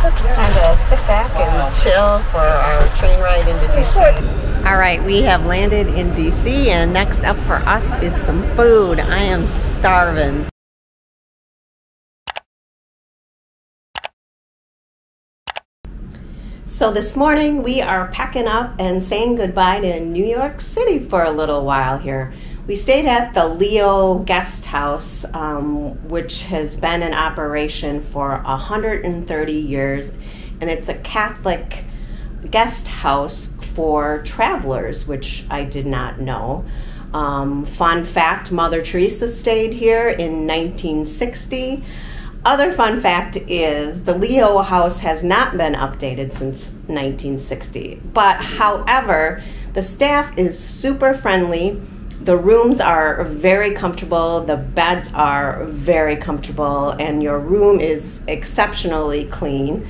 Time to sit back and chill for our train ride into DC. All right, we have landed in DC, and next up for us is some food. I am starving. So this morning we are packing up and saying goodbye to New York City for a little while here. We stayed at the Leo Guest House, which has been in operation for 130 years, and it's a Catholic guest house for travelers, which I did not know. Fun fact, Mother Teresa stayed here in 1960. Other fun fact is the Leo House has not been updated since 1960. But however, the staff is super friendly. The rooms are very comfortable, the beds are very comfortable, and your room is exceptionally clean.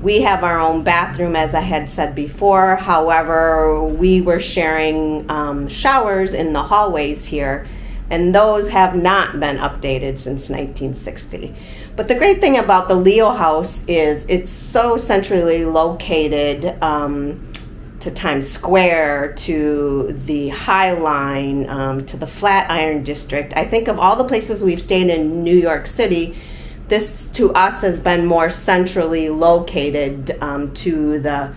We have our own bathroom, as I had said before. However, we were sharing showers in the hallways here, and those have not been updated since 1960. But the great thing about the Leo House is it's so centrally located to Times Square, to the High Line, to the Flatiron District. I think of all the places we've stayed in New York City, this to us has been more centrally located to the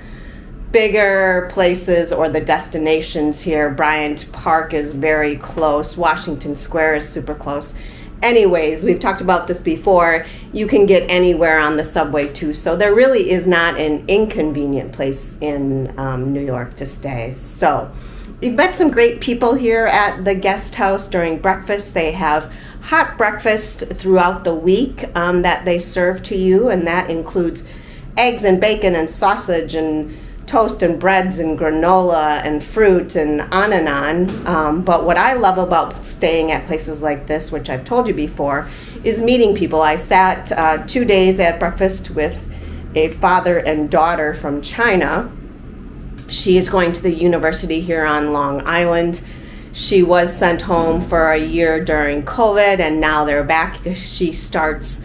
bigger places or the destinations here. Bryant Park is very close. Washington Square is super close. Anyways, we've talked about this before. You can get anywhere on the subway too, so there really is not an inconvenient place in New York to stay. So we've met some great people here at the guest house during breakfast. They have hot breakfast throughout the week that they serve to you, and that includes eggs and bacon and sausage and toast and breads and granola and fruit and on. But what I love about staying at places like this, which I've told you before, is meeting people. I sat 2 days at breakfast with a father and daughter from China. She is going to the university here on Long Island. She was sent home for a year during COVID, and now they're back. She starts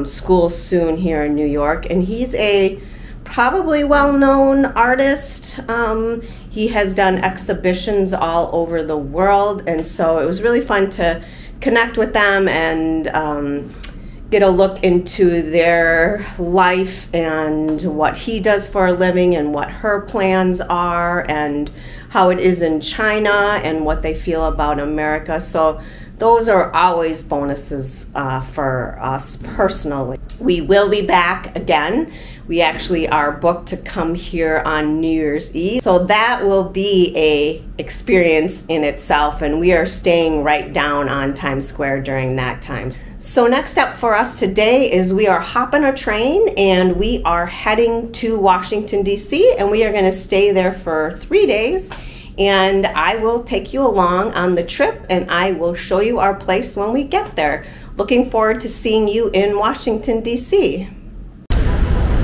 school soon here in New York, and he's a probably well-known artist. He has done exhibitions all over the world, and so it was really fun to connect with them and get a look into their life and what he does for a living and what her plans are and how it is in China and what they feel about America. So those are always bonuses for us personally. We will be back again. We actually are booked to come here on New Year's Eve. So that will be a experience in itself, and we are staying right down on Times Square during that time. So next up for us today is we are hopping a train and we are heading to Washington, D.C., and we are going to stay there for 3 days. And I will take you along on the trip, and I will show you our place when we get there. Looking forward to seeing you in Washington, D.C.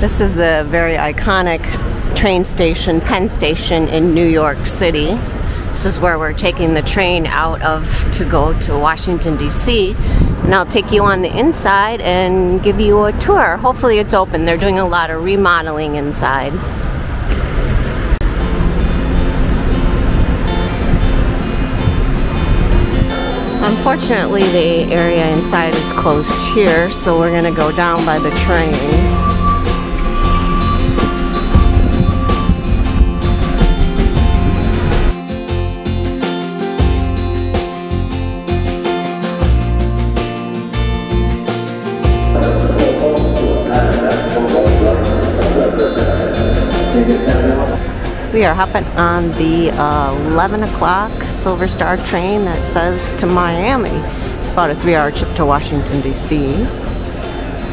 This is the very iconic train station, Penn Station in New York City. This is where we're taking the train out of to go to Washington, D.C. And I'll take you on the inside and give you a tour. Hopefully it's open. They're doing a lot of remodeling inside. Unfortunately, the area inside is closed here, so we're going to go down by the trains. We are hopping on the 11 o'clock Silver Star train that says to Miami. It's about a 3-hour trip to Washington, D.C.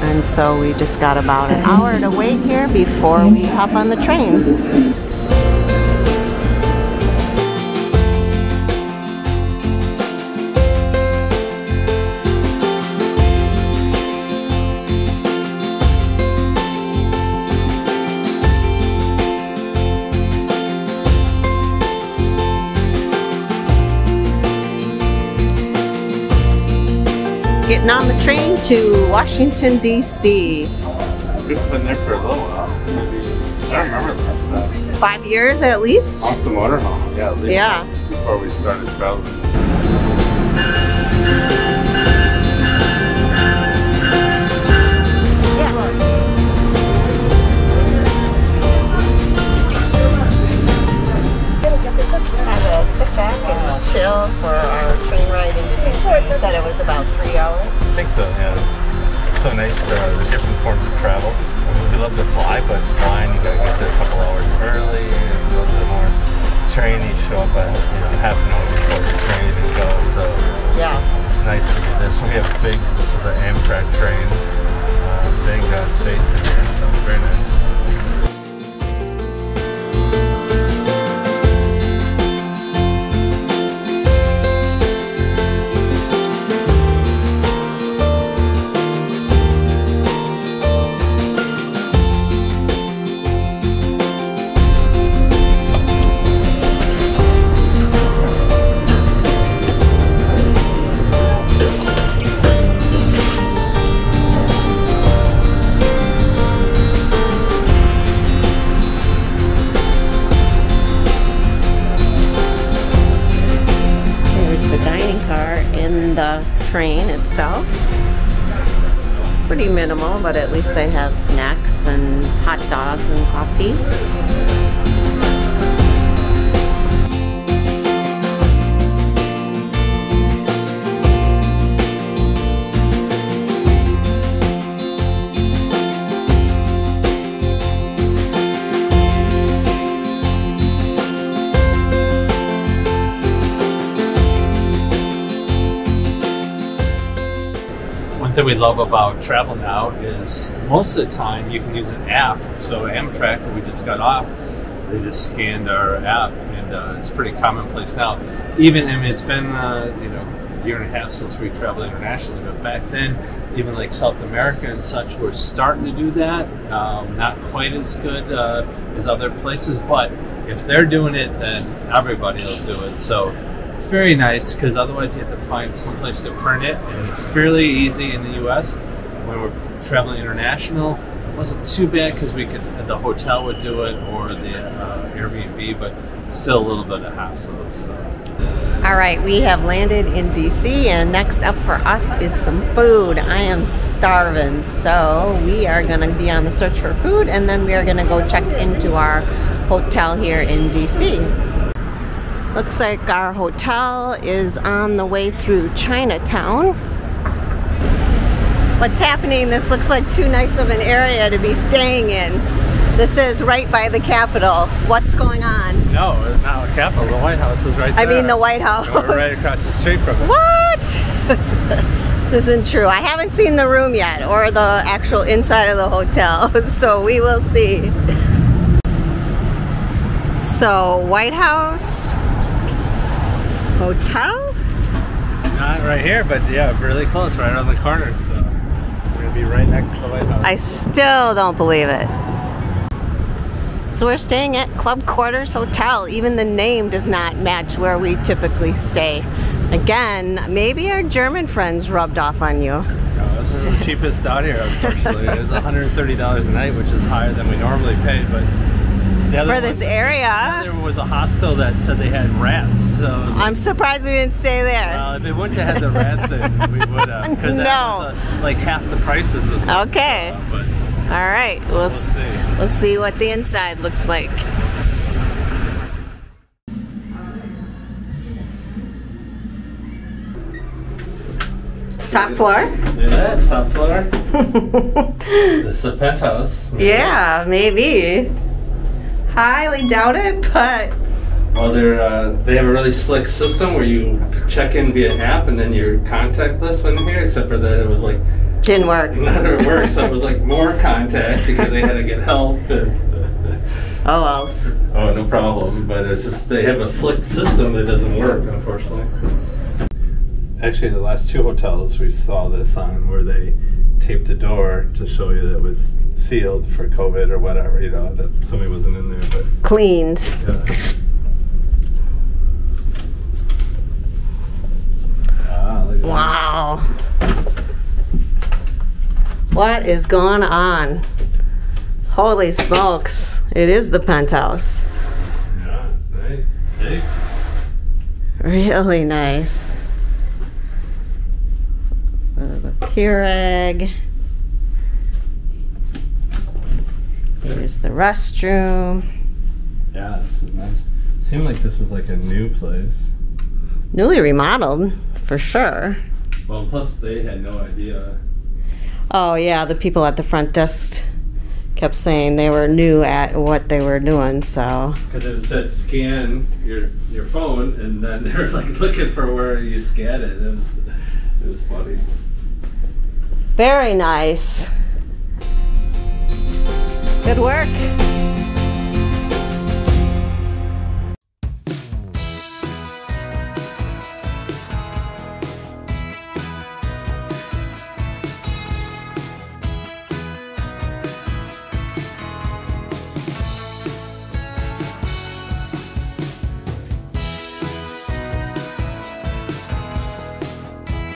And so we just got about an hour to wait here before we hop on the train. Getting on the train to Washington, D.C. We've been there for a little while. Maybe, I don't remember the last time. 5 years at least? Off the motorhome, yeah, at least. Yeah. Before we started traveling. Chill for our train ride into DC. You said it was about 3 hours? I think so, yeah. It's so nice, the different forms of travel. I mean, we love to fly, but flying, you gotta get there a couple hours early. It's a little bit more. Train, you show up at, half an hour before the train even goes, so yeah, it's nice to do this. We have this is an Amtrak train, big space in here, so it's very nice. The train itself. Pretty minimal, but at least they have snacks and hot dogs and coffee. That we love about travel now is most of the time you can use an app. So Amtrak, when we just got off, they just scanned our app, and it's pretty commonplace now. Even, I mean, it's been a year and a half since we traveled internationally, but back then, even like South America and such, were starting to do that. Not quite as good as other places, but if they're doing it, then everybody will do it. So very nice, because otherwise you have to find some place to print it, and it's fairly easy in the US. When we're traveling international, it wasn't too bad because the hotel would do it or the Airbnb, but still a little bit of hassle. So. All right, we have landed in DC, and next up for us is some food. I am starving, so we are going to be on the search for food, and then we are going to go check into our hotel here in DC. Looks like our hotel is on the way through Chinatown. What's happening? This looks like too nice of an area to be staying in. This is right by the Capitol. What's going on? No, it's not the Capitol. The White House is right there. I mean the White House. We're right across the street from it. What? This isn't true. I haven't seen the room yet, or the actual inside of the hotel, so we will see. So, White House Hotel? Not right here, but yeah, really close, right on the corner. So we're gonna be right next to the White House. I still don't believe it. So we're staying at Club Quarters Hotel. Even the name does not match where we typically stay. Again, maybe our German friends rubbed off on you. No, this is the cheapest out here, unfortunately. It was $130 a night, which is higher than we normally pay, but for this area. There was a hostel that said they had rats. So I'm surprised we didn't stay there. Well, if it wouldn't have had the rat thing, we would have. Because that was like half the prices of something. Okay. All right. We'll see. We'll see what the inside looks like. Top floor? Yeah, top floor. This is a penthouse. Maybe. Yeah, maybe. Highly doubt it, but... Well, they have a really slick system where you check in via app and then your contact list went in here, except for that it was like... Didn't work. None of it worked, so it was like more contact because they had to get help. Oh, well. Oh, no problem. But it's just, they have a slick system that doesn't work, unfortunately. Actually, the last two hotels we saw this on where they taped the door to show you that it was sealed for COVID or whatever, that somebody wasn't in there. But cleaned. Yeah. Wow. What is going on? Holy smokes. It is the penthouse. Yeah, it's nice. Big. Really nice. The Keurig. Here's the restroom. Yeah, this is nice. It seemed like this is like a new place. Newly remodeled, for sure. Well, plus they had no idea. Oh yeah, the people at the front desk kept saying they were new at what they were doing, so. Because it said scan your phone, and then they were like looking for where you scan it. It was funny. Very nice. Good work.